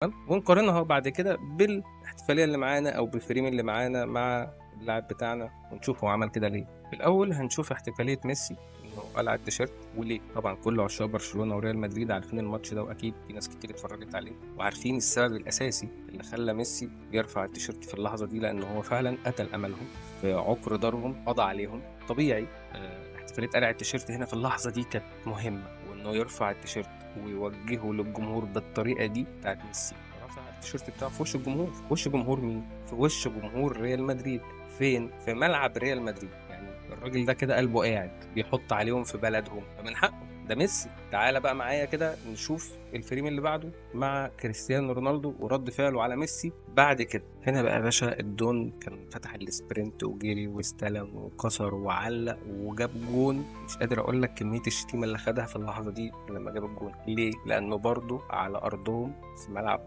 تمام، ونقارنها بعد كده بالاحتفالية اللي معانا أو بالفريم اللي معانا مع اللاعب بتاعنا، ونشوف هو عمل كده ليه. في الأول هنشوف احتفالية ميسي إنه قلع التيشيرت وليه. طبعًا كل عشاق برشلونة وريال مدريد عارفين الماتش ده، وأكيد في ناس كتير اتفرجت عليه، وعارفين السبب الأساسي اللي خلى ميسي يرفع التيشيرت في اللحظة دي، لأن هو فعلًا قتل أملهم في عقر دارهم، قضى عليهم. طبيعي احتفالية قلع التيشيرت هنا في اللحظة دي كانت مهمة، وإنه يرفع التيشيرت ويوجهه للجمهور بالطريقة دي بتاعت ميسي. رفع التيشيرت بتاعه في وش الجمهور. في وش جمهور مين؟ في وش جمهور ريال مدريد. فين؟ في ملعب ريال مدريد. يعني الراجل ده كده قلبه قاعد بيحط عليهم في بلدهم، فمن حقه. ده ميسي. تعالى بقى معايا كده نشوف الفريم اللي بعده مع كريستيانو رونالدو ورد فعله على ميسي بعد كده. هنا بقى يا باشا الدون كان فتح السبرنت وجري واستلم وكسر وعلق وجاب جون. مش قادر اقول لك كمية الشتيمة اللي خدها في اللحظة دي لما جاب الجون. ليه؟ لانه برضه على ارضهم في ملعب